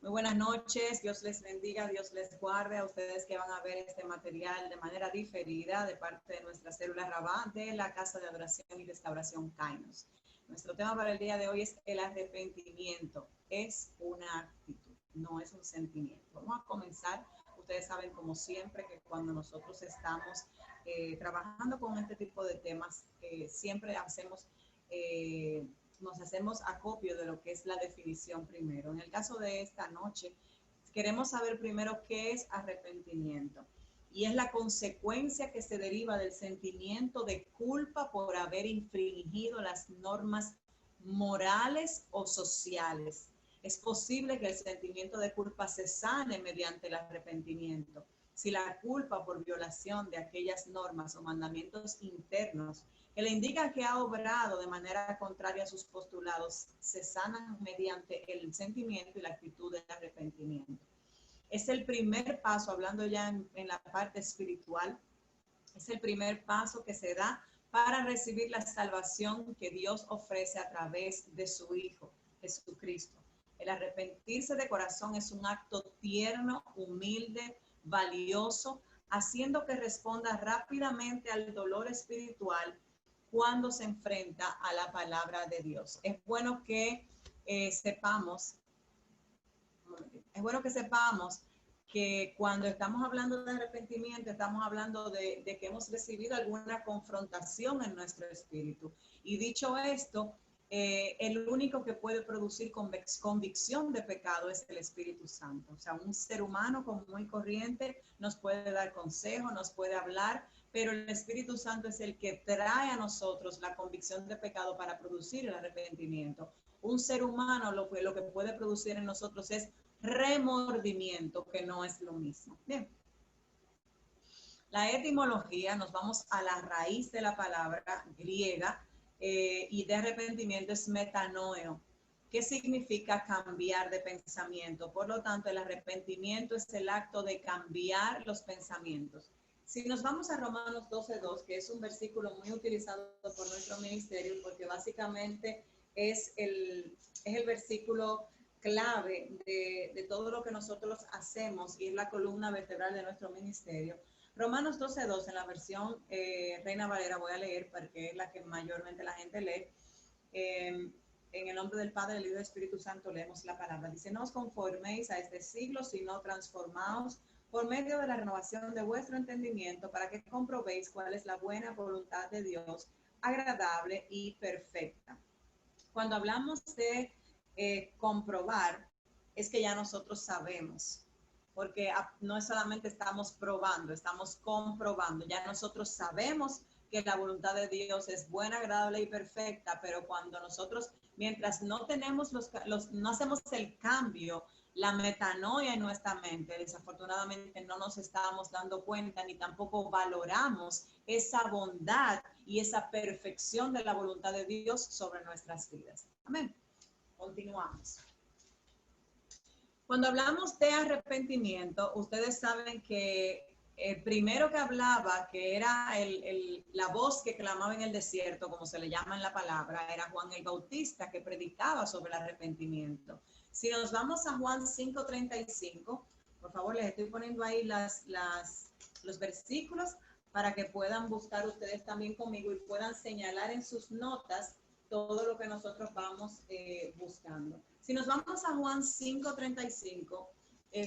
Muy buenas noches, Dios les bendiga, Dios les guarde a ustedes que van a ver este material de manera diferida de parte de nuestra célula Rabá de la Casa de Adoración y Restauración Kainos. Nuestro tema para el día de hoy es el arrepentimiento. Es una actitud, no es un sentimiento. Vamos a comenzar. Ustedes saben, como siempre, que cuando nosotros estamos trabajando con este tipo de temas, siempre nos hacemos acopio de lo que es la definición primero. En el caso de esta noche, queremos saber primero qué es arrepentimiento. Y es la consecuencia que se deriva del sentimiento de culpa por haber infringido las normas morales o sociales. Es posible que el sentimiento de culpa se sane mediante el arrepentimiento. Si la culpa por violación de aquellas normas o mandamientos internos que le indican que ha obrado de manera contraria a sus postulados, se sanan mediante el sentimiento y la actitud de arrepentimiento. Es el primer paso, hablando ya en la parte espiritual, es el primer paso que se da para recibir la salvación que Dios ofrece a través de su Hijo, Jesucristo. El arrepentirse de corazón es un acto tierno, humilde, valioso, haciendo que responda rápidamente al dolor espiritual cuando se enfrenta a la palabra de Dios. Es bueno que sepamos que cuando estamos hablando de arrepentimiento, estamos hablando de que hemos recibido alguna confrontación en nuestro espíritu. Y dicho esto, el único que puede producir convicción de pecado es el Espíritu Santo. O sea, un ser humano común y corriente nos puede dar consejo, nos puede hablar, pero el Espíritu Santo es el que trae a nosotros la convicción de pecado para producir el arrepentimiento. Un ser humano lo que puede producir en nosotros es remordimiento, que no es lo mismo. Bien. La etimología, nos vamos a la raíz de la palabra griega y de arrepentimiento es metanoeo, que significa cambiar de pensamiento. Por lo tanto, el arrepentimiento es el acto de cambiar los pensamientos. Si nos vamos a Romanos 12:2, que es un versículo muy utilizado por nuestro ministerio, porque básicamente es el versículo clave de todo lo que nosotros hacemos y es la columna vertebral de nuestro ministerio. Romanos 12:2 en la versión Reina Valera voy a leer porque es la que mayormente la gente lee. En el nombre del Padre, del Hijo y del Espíritu Santo leemos la palabra. Dice, no os conforméis a este siglo, sino transformaos por medio de la renovación de vuestro entendimiento para que comprobéis cuál es la buena voluntad de Dios, agradable y perfecta. Cuando hablamos de comprobar, es que ya nosotros sabemos, porque no es solamente estamos probando, estamos comprobando, ya nosotros sabemos que la voluntad de Dios es buena, agradable y perfecta, pero cuando nosotros, mientras no tenemos no hacemos el cambio, la metanoia en nuestra mente, desafortunadamente no nos estamos dando cuenta ni tampoco valoramos esa bondad y esa perfección de la voluntad de Dios sobre nuestras vidas. Amén. Continuamos. Cuando hablamos de arrepentimiento, ustedes saben que el primero que hablaba, que era la voz que clamaba en el desierto, como se le llama en la palabra, era Juan el Bautista, que predicaba sobre el arrepentimiento. Si nos vamos a Juan 5:35, por favor, les estoy poniendo ahí los versículos para que puedan buscar ustedes también conmigo y puedan señalar en sus notas todo lo que nosotros vamos buscando. Si nos vamos a Juan 5:35,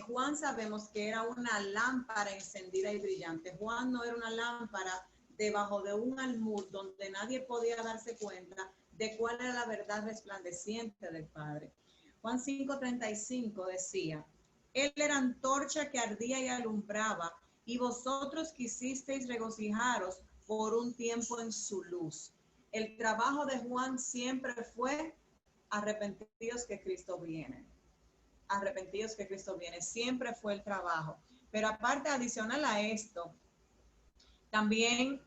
Juan sabemos que era una lámpara encendida y brillante. Juan no era una lámpara debajo de un almud donde nadie podía darse cuenta de cuál era la verdad resplandeciente del Padre. Juan 5:35 decía, él era antorcha que ardía y alumbraba, y vosotros quisisteis regocijaros por un tiempo en su luz. El trabajo de Juan siempre fue arrepentidos que Cristo viene. Arrepentidos que Cristo viene. Siempre fue el trabajo. Pero aparte, adicional a esto, también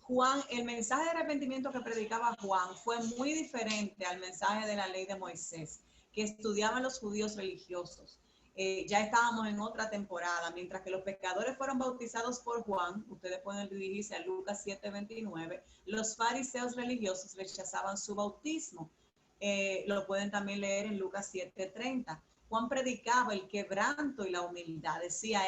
Juan, el mensaje de arrepentimiento que predicaba Juan fue muy diferente al mensaje de la ley de Moisés, que estudiaban los judíos religiosos. Ya estábamos en otra temporada, mientras que los pecadores fueron bautizados por Juan, ustedes pueden dirigirse a Lucas 7:29, los fariseos religiosos rechazaban su bautismo. lo pueden también leer en Lucas 7:30. Juan predicaba el quebranto y la humildad. Decía,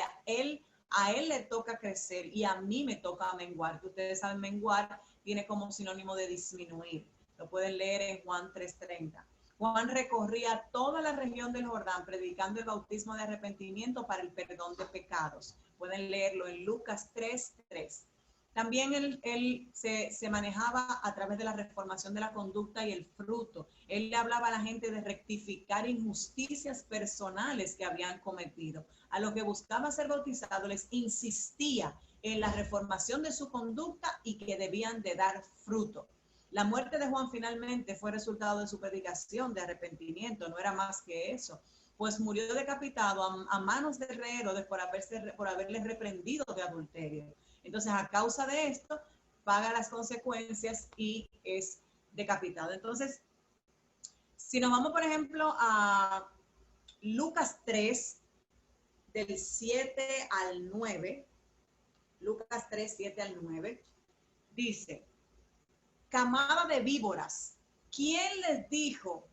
a él le toca crecer y a mí me toca menguar. Que ustedes saben, menguar tiene como sinónimo de disminuir. Lo pueden leer en Juan 3:30. Juan recorría toda la región del Jordán predicando el bautismo de arrepentimiento para el perdón de pecados. Pueden leerlo en Lucas 3:3. También él se manejaba a través de la reformación de la conducta y el fruto. Él le hablaba a la gente de rectificar injusticias personales que habían cometido. A los que buscaba ser bautizados les insistía en la reformación de su conducta y que debían de dar fruto. La muerte de Juan finalmente fue resultado de su predicación de arrepentimiento, no era más que eso, pues murió decapitado a manos del rey Herodes por haberle reprendido de adulterio. Entonces, a causa de esto, paga las consecuencias y es decapitado. Entonces, si nos vamos, por ejemplo, a Lucas 3, del 7 al 9, Lucas 3, 7 al 9, dice, camada de víboras, ¿quién les dijo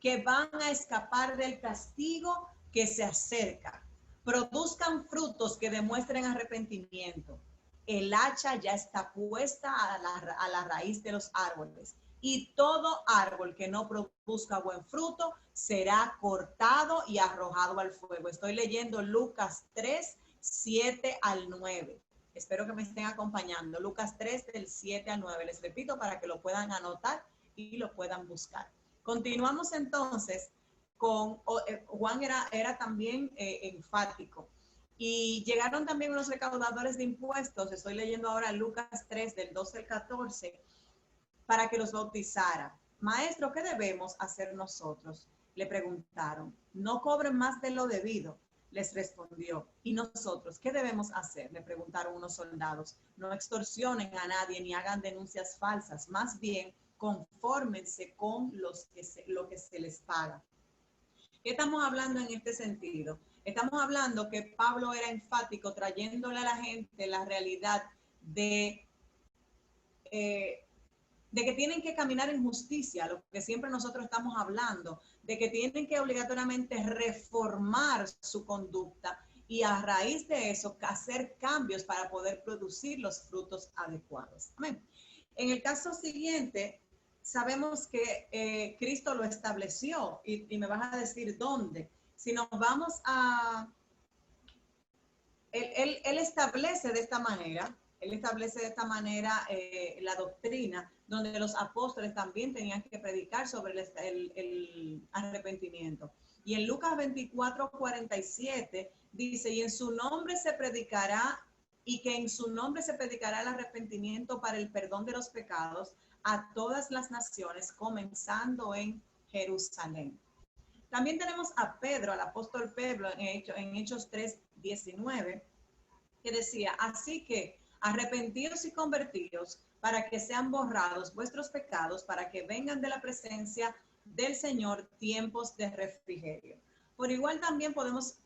que van a escapar del castigo que se acerca? Produzcan frutos que demuestren arrepentimiento. El hacha ya está puesta a la raíz de los árboles, y todo árbol que no produzca buen fruto será cortado y arrojado al fuego. Estoy leyendo Lucas 3, 7 al 9. Espero que me estén acompañando. Lucas 3, del 7 al 9. Les repito para que lo puedan anotar y lo puedan buscar. Continuamos entonces con, Juan era también enfático. Y llegaron también unos recaudadores de impuestos, estoy leyendo ahora Lucas 3, del 12 al 14, para que los bautizara. Maestro, ¿qué debemos hacer nosotros? Le preguntaron. No cobren más de lo debido, les respondió. ¿Y nosotros qué debemos hacer? Le preguntaron unos soldados. No extorsionen a nadie ni hagan denuncias falsas, más bien confórmense con lo que se les paga. ¿Qué estamos hablando en este sentido? Estamos hablando que Pablo era enfático trayéndole a la gente la realidad de que tienen que caminar en justicia, lo que siempre nosotros estamos hablando, de que tienen que obligatoriamente reformar su conducta y a raíz de eso hacer cambios para poder producir los frutos adecuados. Amén. En el caso siguiente, sabemos que Cristo lo estableció y me vas a decir dónde. Si nos vamos a... Él establece de esta manera, la doctrina, donde los apóstoles también tenían que predicar sobre el arrepentimiento. Y en Lucas 24:47 dice, y en su nombre se predicará, y que en su nombre se predicará el arrepentimiento para el perdón de los pecados a todas las naciones, comenzando en Jerusalén. También tenemos a Pedro, al apóstol Pedro, en Hechos 3:19, que decía, así que arrepentidos y convertidos para que sean borrados vuestros pecados, para que vengan de la presencia del Señor tiempos de refrigerio. Por igual también podemos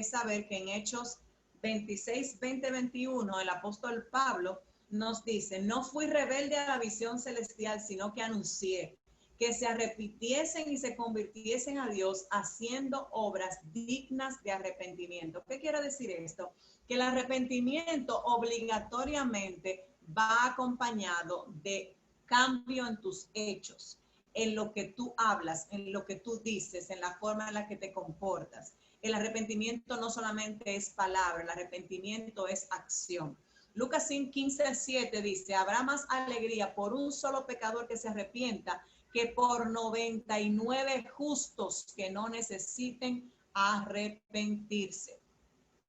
saber que en Hechos 26, 20, 21, el apóstol Pablo nos dice, no fui rebelde a la visión celestial, sino que anuncié que se arrepintiesen y se convirtiesen a Dios haciendo obras dignas de arrepentimiento. ¿Qué quiere decir esto? Que el arrepentimiento obligatoriamente va acompañado de cambio en tus hechos, en lo que tú hablas, en lo que tú dices, en la forma en la que te comportas. El arrepentimiento no solamente es palabra, el arrepentimiento es acción. Lucas 15:7 dice, habrá más alegría por un solo pecador que se arrepienta que por 99 justos que no necesiten arrepentirse.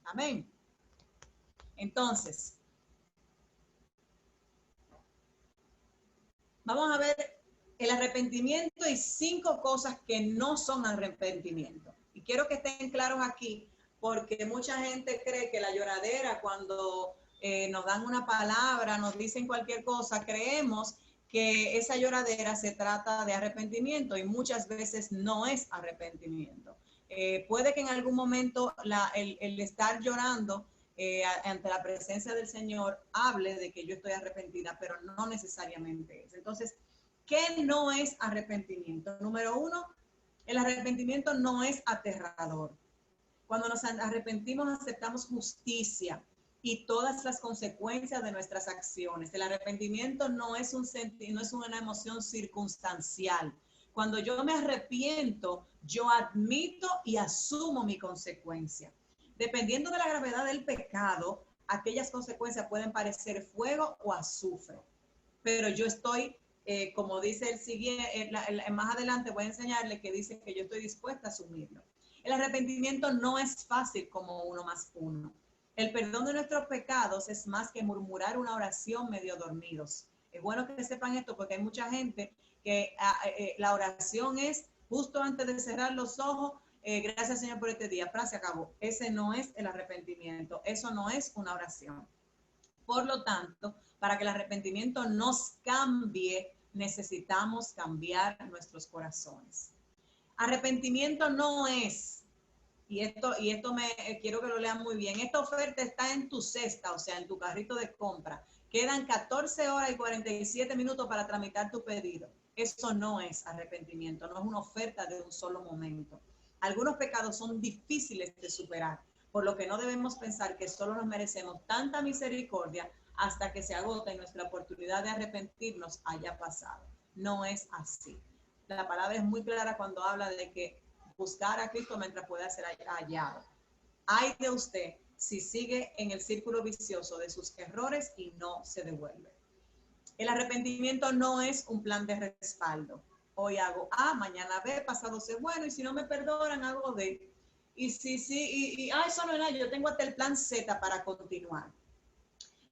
Amén. Entonces, vamos a ver el arrepentimiento y 5 cosas que no son arrepentimiento. Y quiero que estén claros aquí, porque mucha gente cree que la lloradera, cuando nos dan una palabra, nos dicen cualquier cosa, creemos que esa lloradera se trata de arrepentimiento y muchas veces no es arrepentimiento. Puede que en algún momento el estar llorando ante la presencia del Señor hable de que yo estoy arrepentida, pero no necesariamente es. Entonces, ¿Qué no es arrepentimiento? Número uno, el arrepentimiento no es aterrador. Cuando nos arrepentimos, aceptamos justicia y todas las consecuencias de nuestras acciones. El arrepentimiento no es una emoción circunstancial. Cuando yo me arrepiento, yo admito y asumo mi consecuencia. Dependiendo de la gravedad del pecado, aquellas consecuencias pueden parecer fuego o azufre. Pero yo estoy, como dice el siguiente, más adelante voy a enseñarle que dice que yo estoy dispuesta a asumirlo. El arrepentimiento no es fácil como 1 más 1. El perdón de nuestros pecados es más que murmurar una oración medio dormidos. Es bueno que sepan esto porque hay mucha gente que la oración es justo antes de cerrar los ojos, gracias Señor por este día, frase acabó. Ese no es el arrepentimiento, eso no es una oración. Por lo tanto, para que el arrepentimiento nos cambie, necesitamos cambiar nuestros corazones. Arrepentimiento no es, y esto me quiero que lo lean muy bien, esta oferta está en tu cesta, o sea, en tu carrito de compra. Quedan 14 horas y 47 minutos para tramitar tu pedido. Eso no es arrepentimiento, no es una oferta de un solo momento. Algunos pecados son difíciles de superar, por lo que no debemos pensar que solo nos merecemos tanta misericordia hasta que se agote y nuestra oportunidad de arrepentirnos haya pasado. No es así. La palabra es muy clara cuando habla de que buscar a Cristo mientras pueda ser hallado. Ay de usted si sigue en el círculo vicioso de sus errores y no se devuelve. El arrepentimiento no es un plan de respaldo. Hoy hago A, mañana B, pasado C, bueno, y si no me perdonan, hago D. Y eso no es nada, yo tengo hasta el plan Z para continuar.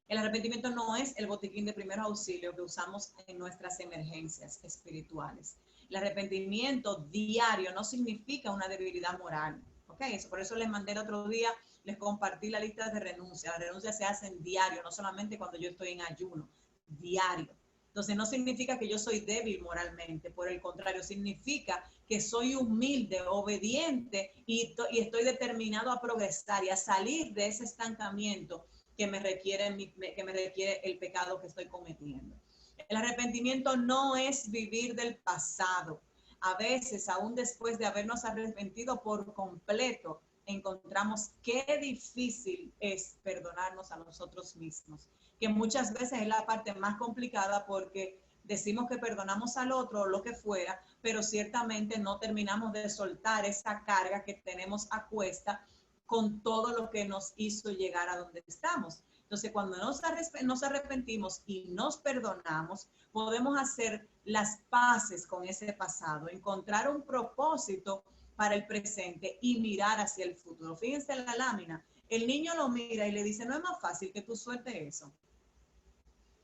El arrepentimiento no es el botiquín de primeros auxilios que usamos en nuestras emergencias espirituales. El arrepentimiento diario no significa una debilidad moral. ¿Okay? Por eso les mandé el otro día, les compartí la lista de renuncias. Las renuncias se hacen diario, no solamente cuando yo estoy en ayuno, diario. Entonces no significa que yo soy débil moralmente, por el contrario, significa que soy humilde, obediente y estoy determinado a progresar y a salir de ese estancamiento que me requiere el pecado que estoy cometiendo. El arrepentimiento no es vivir del pasado. A veces, aún después de habernos arrepentido por completo, encontramos qué difícil es perdonarnos a nosotros mismos, que muchas veces es la parte más complicada porque decimos que perdonamos al otro o lo que fuera, pero ciertamente no terminamos de soltar esa carga que tenemos a cuesta con todo lo que nos hizo llegar a donde estamos. Entonces, cuando nos arrepentimos y nos perdonamos, podemos hacer las paces con ese pasado, encontrar un propósito para el presente y mirar hacia el futuro. Fíjense en la lámina, el niño lo mira y le dice, no es más fácil que tú sueltes eso.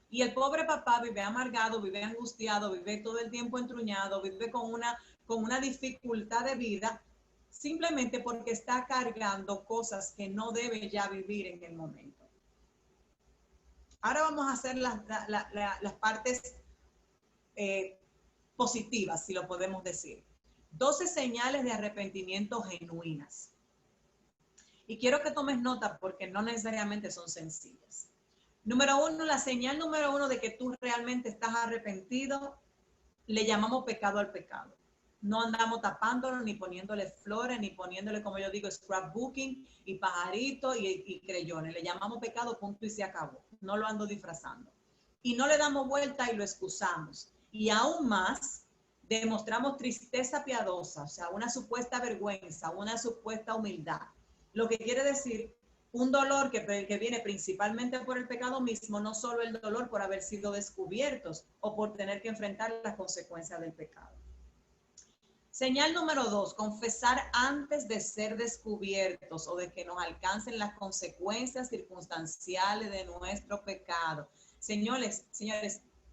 Y el pobre papá vive amargado, vive angustiado, vive todo el tiempo entruñado, vive con una dificultad de vida, simplemente porque está cargando cosas que no debe ya vivir en el momento. Ahora vamos a hacer las partes positivas, si lo podemos decir. 12 señales de arrepentimiento genuinas. Y quiero que tomes nota porque no necesariamente son sencillas. Número 1, la señal número 1 de que tú realmente estás arrepentido, le llamamos pecado al pecado. No andamos tapándolo, ni poniéndole flores, ni poniéndole, como yo digo, scrapbooking y pajaritos y creyones. Le llamamos pecado, punto y se acabó. No lo ando disfrazando. Y no le damos vuelta y lo excusamos. Y aún más, demostramos tristeza piadosa, o sea, una supuesta vergüenza, una supuesta humildad. Lo que quiere decir un dolor que viene principalmente por el pecado mismo, no solo el dolor por haber sido descubiertos o por tener que enfrentar las consecuencias del pecado. Señal número 2, confesar antes de ser descubiertos o de que nos alcancen las consecuencias circunstanciales de nuestro pecado. Señores,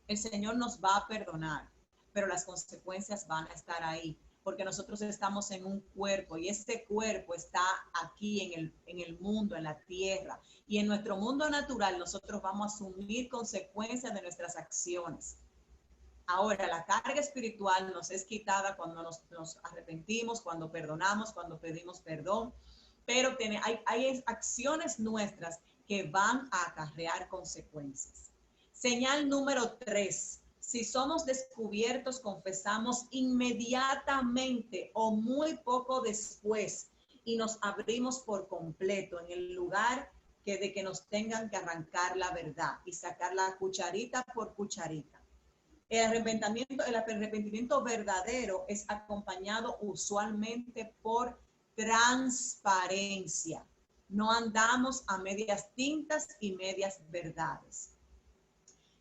el Señor nos va a perdonar, pero las consecuencias van a estar ahí, porque nosotros estamos en un cuerpo y ese cuerpo está aquí en el mundo, en la tierra. Y en nuestro mundo natural nosotros vamos a asumir consecuencias de nuestras acciones. Ahora, la carga espiritual nos es quitada cuando nos arrepentimos, cuando perdonamos, cuando pedimos perdón, pero hay acciones nuestras que van a acarrear consecuencias. Señal número 3, Si somos descubiertos, confesamos inmediatamente o muy poco después y nos abrimos por completo en el lugar de que nos tengan que arrancar la verdad y sacar la cucharita por cucharita. El arrepentimiento verdadero es acompañado usualmente por transparencia. No andamos a medias tintas y medias verdades.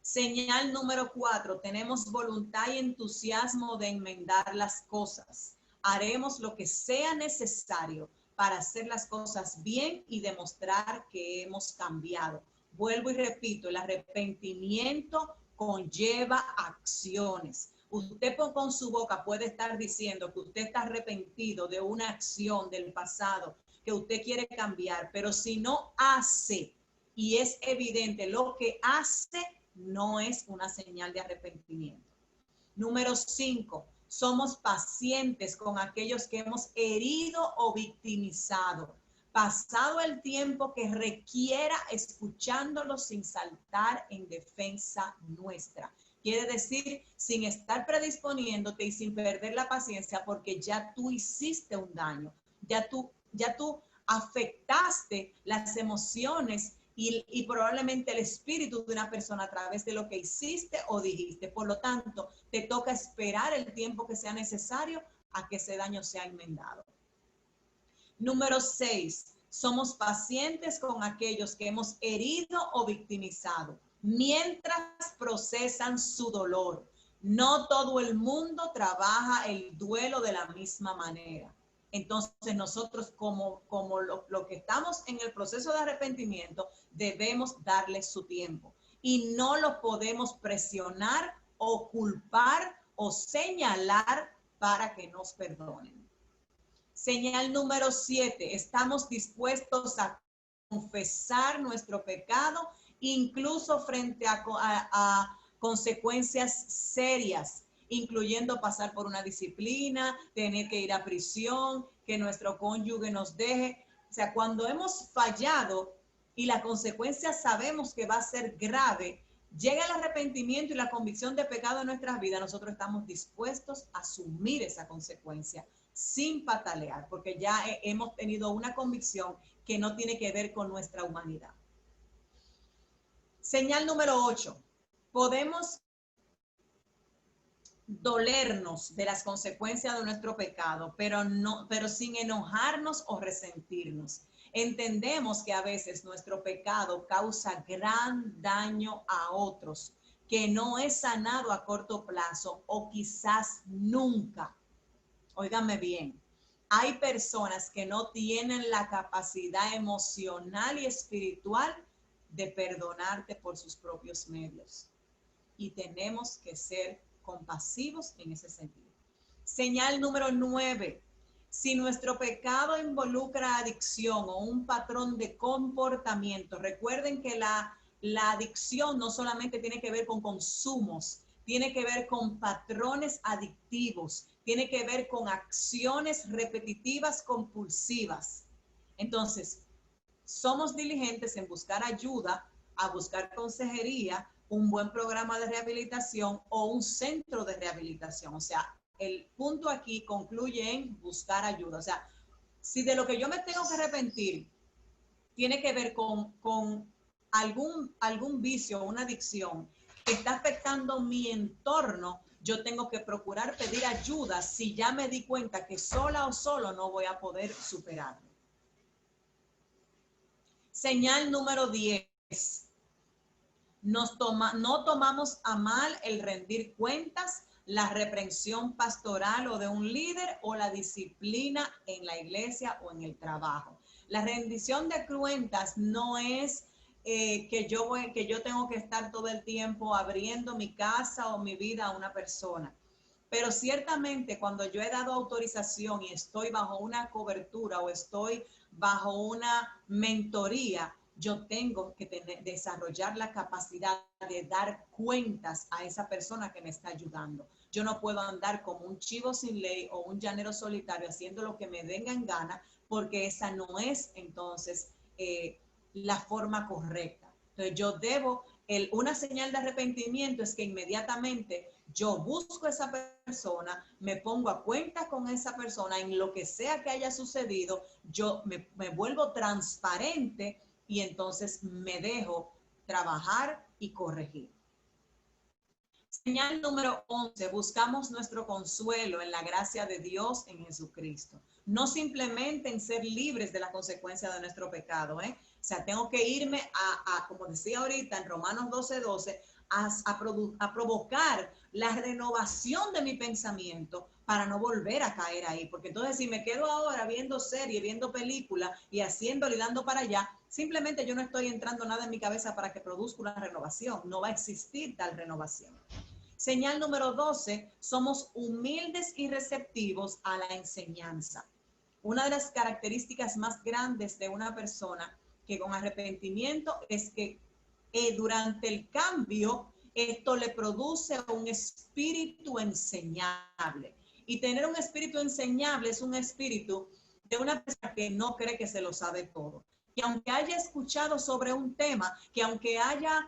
Señal número 4, tenemos voluntad y entusiasmo de enmendar las cosas. Haremos lo que sea necesario para hacer las cosas bien y demostrar que hemos cambiado. Vuelvo y repito, el arrepentimiento conlleva acciones. Usted con su boca puede estar diciendo que usted está arrepentido de una acción del pasado que usted quiere cambiar, pero si no hace y es evidente lo que hace, no es una señal de arrepentimiento. Número 5, somos pacientes con aquellos que hemos herido o victimizado. Pasado el tiempo que requiera, escuchándolos sin saltar en defensa nuestra. Quiere decir, sin estar predisponiéndote y sin perder la paciencia, porque ya tú hiciste un daño, ya tú afectaste las emociones y probablemente el espíritu de una persona a través de lo que hiciste o dijiste. Por lo tanto, te toca esperar el tiempo que sea necesario a que ese daño sea enmendado. Número 6, somos pacientes con aquellos que hemos herido o victimizado mientras procesan su dolor. No todo el mundo trabaja el duelo de la misma manera. Entonces nosotros como lo que estamos en el proceso de arrepentimiento debemos darle su tiempo y no lo podemos presionar o culpar o señalar para que nos perdonen. Señal número 7, estamos dispuestos a confesar nuestro pecado incluso frente a consecuencias serias, incluyendo pasar por una disciplina, tener que ir a prisión, que nuestro cónyuge nos deje. O sea, cuando hemos fallado y la consecuencia sabemos que va a ser grave, llega el arrepentimiento y la convicción de pecado en nuestras vidas, nosotros estamos dispuestos a asumir esa consecuencia sin patalear, porque ya hemos tenido una convicción que no tiene que ver con nuestra humanidad. Señal número 8. Podemos dolernos de las consecuencias de nuestro pecado, pero sin enojarnos o resentirnos. Entendemos que a veces nuestro pecado causa gran daño a otros, que no es sanado a corto plazo o quizás nunca. Óigame bien, hay personas que no tienen la capacidad emocional y espiritual de perdonarte por sus propios medios. Y tenemos que ser compasivos en ese sentido. Señal número 9. Si nuestro pecado involucra adicción o un patrón de comportamiento, recuerden que la adicción no solamente tiene que ver con consumos, tiene que ver con patrones adictivos, tiene que ver con acciones repetitivas compulsivas. Entonces, somos diligentes en buscar ayuda, a buscar consejería, un buen programa de rehabilitación o un centro de rehabilitación. O sea, el punto aquí concluye en buscar ayuda. O sea, si de lo que yo me tengo que arrepentir tiene que ver con algún vicio o una adicción que está afectando mi entorno, yo tengo que procurar pedir ayuda si ya me di cuenta que sola o solo no voy a poder superarlo. Señal número 10. No tomamos a mal el rendir cuentas, la reprensión pastoral o de un líder o la disciplina en la iglesia o en el trabajo. La rendición de cuentas no es que yo tengo que estar todo el tiempo abriendo mi casa o mi vida a una persona. Pero ciertamente cuando yo he dado autorización y estoy bajo una cobertura o estoy bajo una mentoría, yo tengo que desarrollar la capacidad de dar cuentas a esa persona que me está ayudando. Yo no puedo andar como un chivo sin ley o un llanero solitario haciendo lo que me venga en gana, porque esa no es entonces la forma correcta. Entonces yo debo Una señal de arrepentimiento es que inmediatamente yo busco a esa persona, me pongo a cuenta con esa persona en lo que sea que haya sucedido, yo me vuelvo transparente y entonces me dejo trabajar y corregir. Señal número 11, buscamos nuestro consuelo en la gracia de Dios en Jesucristo. No simplemente en ser libres de la consecuencia de nuestro pecado, O sea, tengo que irme como decía ahorita en Romanos 12:12, a provocar la renovación de mi pensamiento para no volver a caer ahí. Porque entonces si me quedo ahora viendo serie, viendo película y haciéndole y dando para allá, simplemente yo no estoy entrando nada en mi cabeza para que produzca una renovación. No va a existir tal renovación. Señal número 12, somos humildes y receptivos a la enseñanza. Una de las características más grandes de una persona que con arrepentimiento es que durante el cambio esto le produce un espíritu enseñable. Y tener un espíritu enseñable es un espíritu de una persona que no cree que se lo sabe todo. Que aunque haya escuchado sobre un tema, que aunque haya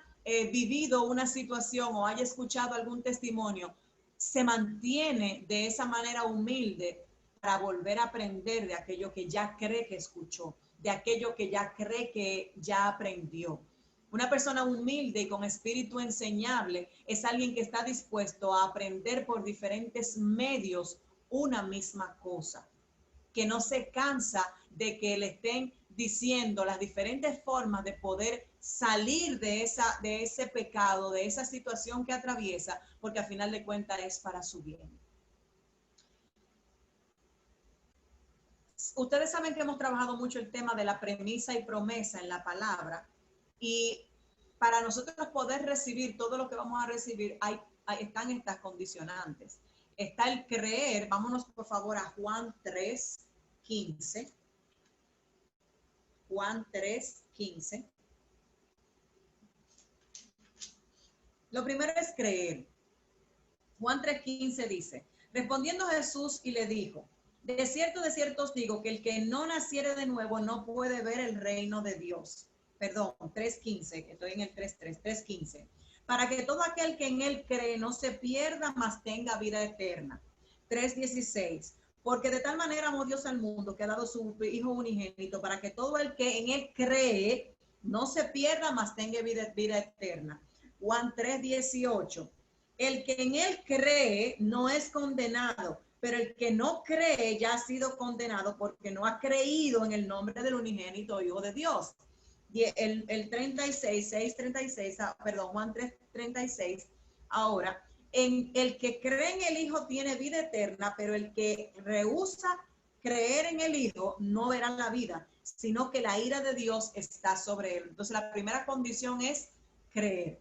vivido una situación o haya escuchado algún testimonio, se mantiene de esa manera humilde para volver a aprender de aquello que ya cree que escuchó, de aquello que ya cree que ya aprendió. Una persona humilde y con espíritu enseñable es alguien que está dispuesto a aprender por diferentes medios una misma cosa, que no se cansa de que le estén diciendo las diferentes formas de poder salir de ese pecado, de esa situación que atraviesa, porque al final de cuentas es para su bien. Ustedes saben que hemos trabajado mucho el tema de la premisa y promesa en la palabra, y para nosotros poder recibir todo lo que vamos a recibir, están estas condicionantes. Está el creer. Vámonos por favor a Juan 3:15. Juan 3:15. Lo primero es creer. Juan 3:15 dice, respondiendo Jesús y le dijo, de cierto os digo que el que no naciere de nuevo no puede ver el reino de Dios. Perdón, 3:15, estoy en el 3:15. Para que todo aquel que en él cree no se pierda, mas tenga vida eterna. 3:16. Porque de tal manera amó Dios al mundo que ha dado su Hijo unigénito para que todo el que en él cree no se pierda, mas tenga vida eterna. Juan 3:18. El que en él cree no es condenado, pero el que no cree ya ha sido condenado porque no ha creído en el nombre del unigénito Hijo de Dios. Y el 36, 6:36, perdón, Juan 3:36, ahora, en el que cree en el Hijo tiene vida eterna, pero el que rehúsa creer en el Hijo no verá la vida, sino que la ira de Dios está sobre él. Entonces la primera condición es creer.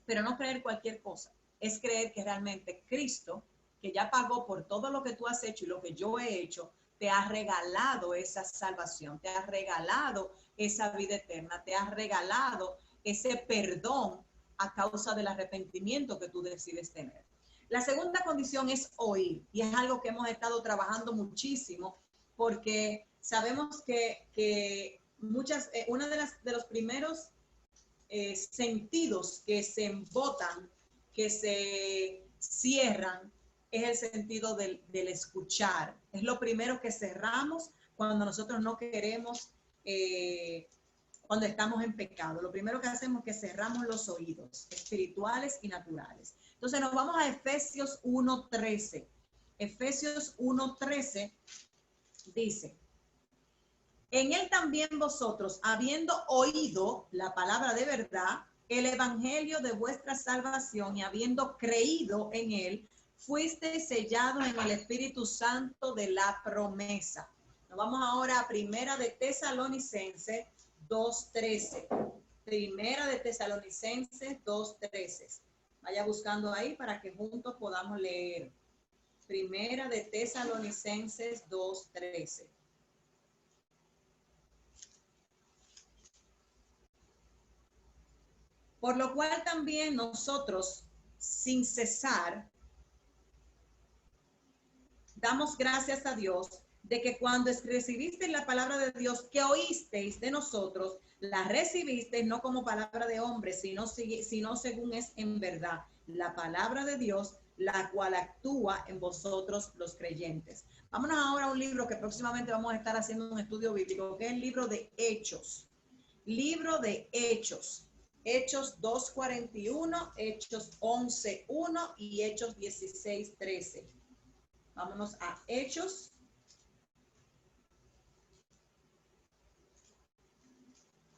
Pero no creer cualquier cosa, es creer que realmente Cristo, que ya pagó por todo lo que tú has hecho y lo que yo he hecho, te ha regalado esa salvación, te ha regalado esa vida eterna, te ha regalado ese perdón a causa del arrepentimiento que tú decides tener. La segunda condición es oír, y es algo que hemos estado trabajando muchísimo, porque sabemos que una de los primeros sentidos que se embotan, que se cierran, es el sentido del escuchar. Es lo primero que cerramos cuando nosotros no queremos, cuando estamos en pecado. Lo primero que hacemos es que cerramos los oídos espirituales y naturales. Entonces nos vamos a Efesios 1:13. Efesios 1:13 dice, en él también vosotros, habiendo oído la palabra de verdad, el evangelio de vuestra salvación, y habiendo creído en él, fuisteis sellados en el Espíritu Santo de la promesa. Nos vamos ahora a Primera de Tesalonicenses 2:13. Primera de Tesalonicenses 2:13. Vaya buscando ahí para que juntos podamos leer. Primera de Tesalonicenses 2:13. Por lo cual también nosotros, sin cesar, damos gracias a Dios de que cuando recibisteis la palabra de Dios que oísteis de nosotros, la recibisteis no como palabra de hombre, sino según es en verdad la palabra de Dios, la cual actúa en vosotros los creyentes. Vámonos ahora a un libro que próximamente vamos a estar haciendo un estudio bíblico, que es el libro de Hechos. Libro de Hechos. Hechos 2:41, Hechos 11:1 y Hechos 16:13. Vámonos a Hechos.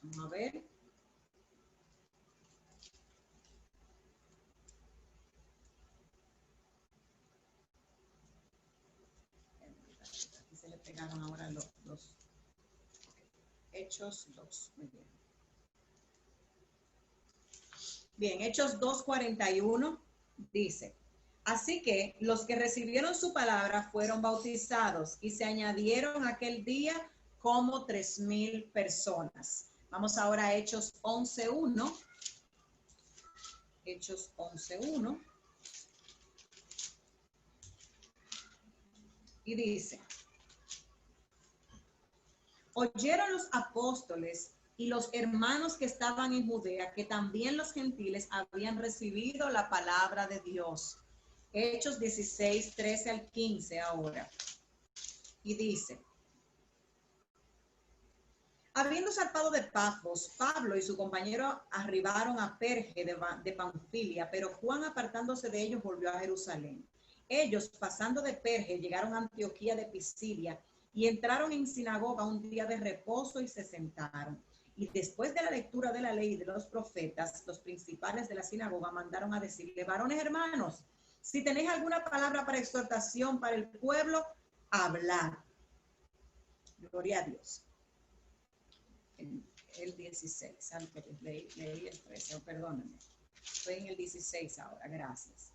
Vamos a ver. Aquí se le pegaron ahora los Hechos 2. Muy bien. Bien, Hechos 2:41 dice: así que los que recibieron su palabra fueron bautizados y se añadieron aquel día como 3,000 personas. Vamos ahora a Hechos 11:1. Hechos 11:1. Y dice: oyeron los apóstoles y los hermanos que estaban en Judea que también los gentiles habían recibido la palabra de Dios. Hechos 16:13 al 15 ahora. Y dice: habiendo zarpado de Pafos, Pablo y su compañero arribaron a Perge de Panfilia, pero Juan, apartándose de ellos, volvió a Jerusalén. Ellos, pasando de Perge, llegaron a Antioquía de Pisidia y entraron en sinagoga un día de reposo y se sentaron. Y después de la lectura de la ley y de los profetas, los principales de la sinagoga mandaron a decirle: varones hermanos, si tenéis alguna palabra para exhortación para el pueblo, hablad. Gloria a Dios. El 16, antes leí el 13, perdóname. Estoy en el 16 ahora, gracias.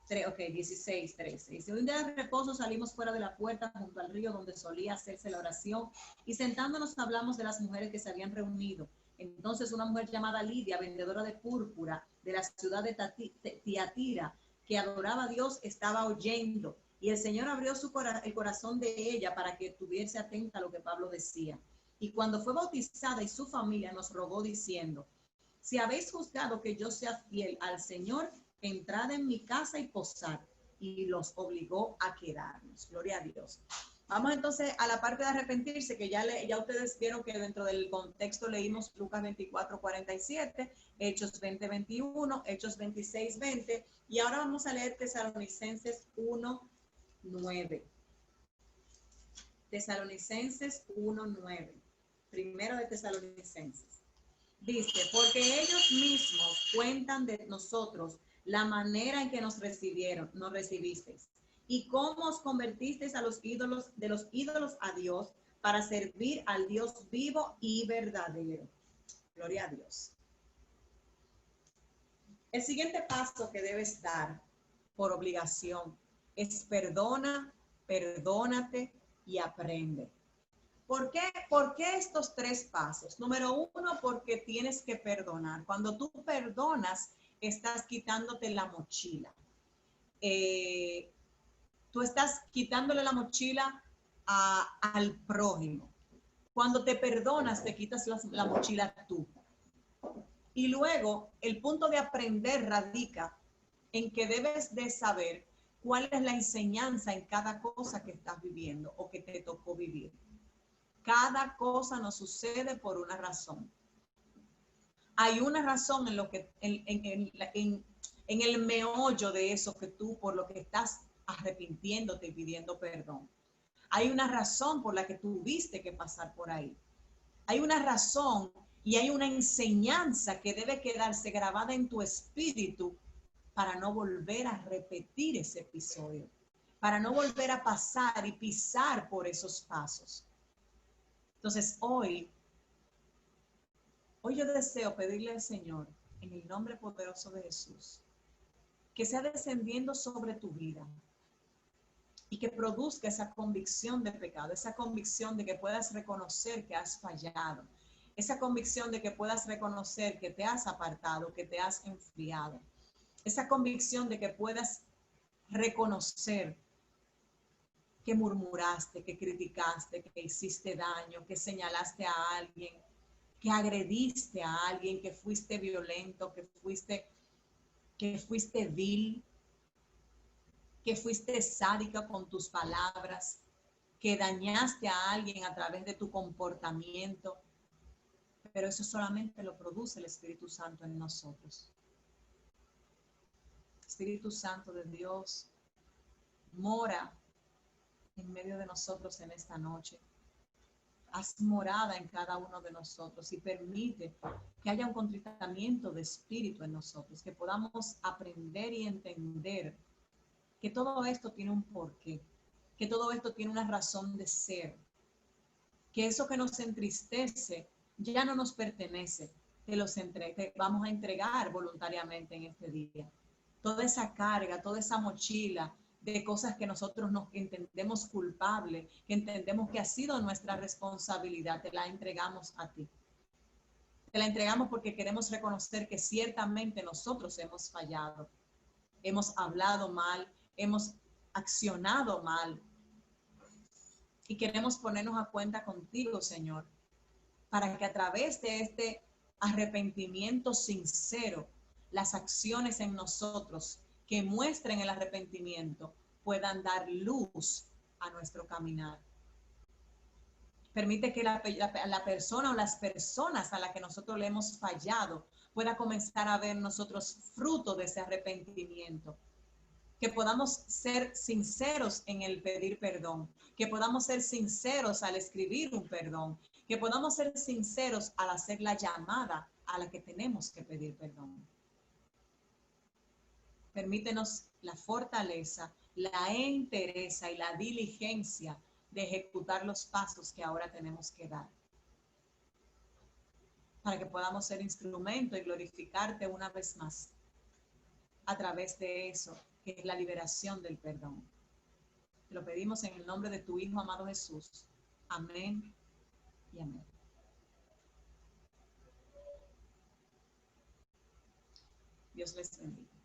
16, 13. Dice: un día de reposo salimos fuera de la puerta junto al río donde solía hacerse la oración y sentándonos hablamos de las mujeres que se habían reunido. Entonces una mujer llamada Lidia, vendedora de púrpura de la ciudad de Tiatira, que adoraba a Dios, estaba oyendo, y el Señor abrió el corazón de ella para que estuviese atenta a lo que Pablo decía. Y cuando fue bautizada y su familia, nos rogó diciendo: si habéis juzgado que yo sea fiel al Señor, entrad en mi casa y posad. Y los obligó a quedarnos. Gloria a Dios. Vamos entonces a la parte de arrepentirse, que ya ustedes vieron que dentro del contexto leímos Lucas 24:47, Hechos 20:21, Hechos 26:20, y ahora vamos a leer Tesalonicenses 1:9. Tesalonicenses 1:9. Primero de Tesalonicenses. Dice: porque ellos mismos cuentan de nosotros la manera en que nos recibisteis, y cómo os convertisteis a los ídolos a Dios, para servir al Dios vivo y verdadero. Gloria a Dios. El siguiente paso que debes dar por obligación es perdónate y aprende. ¿Por qué estos 3 pasos? Número 1, porque tienes que perdonar. Cuando tú perdonas, estás quitándote la mochila. Tú estás quitándole la mochila al prójimo. Cuando te perdonas, te quitas la mochila tú. Y luego, el punto de aprender radica en que debes de saber cuál es la enseñanza en cada cosa que estás viviendo o que te tocó vivir. Cada cosa nos sucede por una razón. Hay una razón en lo que en el meollo de eso que tú, por lo que estás arrepintiéndote y pidiendo perdón. Hay una razón por la que tuviste que pasar por ahí. Hay una razón y hay una enseñanza que debe quedarse grabada en tu espíritu para no volver a repetir ese episodio, para no volver a pasar y pisar por esos pasos. Entonces, hoy yo deseo pedirle al Señor, en el nombre poderoso de Jesús, que sea descendiendo sobre tu vida y que produzca esa convicción de pecado, esa convicción de que puedas reconocer que has fallado, esa convicción de que puedas reconocer que te has apartado, que te has enfriado, esa convicción de que puedas reconocer que murmuraste, que criticaste, que hiciste daño, que señalaste a alguien, que agrediste a alguien, que fuiste violento, que fuiste vil, que fuiste sádica con tus palabras, que dañaste a alguien a través de tu comportamiento, pero eso solamente lo produce el Espíritu Santo en nosotros. Espíritu Santo de Dios, mora en medio de nosotros en esta noche. Haz morada en cada uno de nosotros y permite que haya un contritamiento de espíritu en nosotros, que podamos aprender y entender que todo esto tiene un porqué, que todo esto tiene una razón de ser, que eso que nos entristece ya no nos pertenece, te vamos a entregar voluntariamente en este día. Toda esa carga, toda esa mochila de cosas que nosotros nos entendemos culpables, que entendemos que ha sido nuestra responsabilidad, te la entregamos a ti. Te la entregamos porque queremos reconocer que ciertamente nosotros hemos fallado, hemos hablado mal, hemos accionado mal y queremos ponernos a cuenta contigo, Señor, para que a través de este arrepentimiento sincero, las acciones en nosotros que muestren el arrepentimiento puedan dar luz a nuestro caminar. Permite que la persona o las personas a las que nosotros le hemos fallado pueda comenzar a ver nosotros fruto de ese arrepentimiento. Que podamos ser sinceros en el pedir perdón, que podamos ser sinceros al escribir un perdón, que podamos ser sinceros al hacer la llamada a la que tenemos que pedir perdón. Permítenos la fortaleza, la entereza y la diligencia de ejecutar los pasos que ahora tenemos que dar, para que podamos ser instrumento y glorificarte una vez más a través de eso, que es la liberación del perdón. Te lo pedimos en el nombre de tu Hijo amado Jesús. Amén y amén. Dios les bendiga.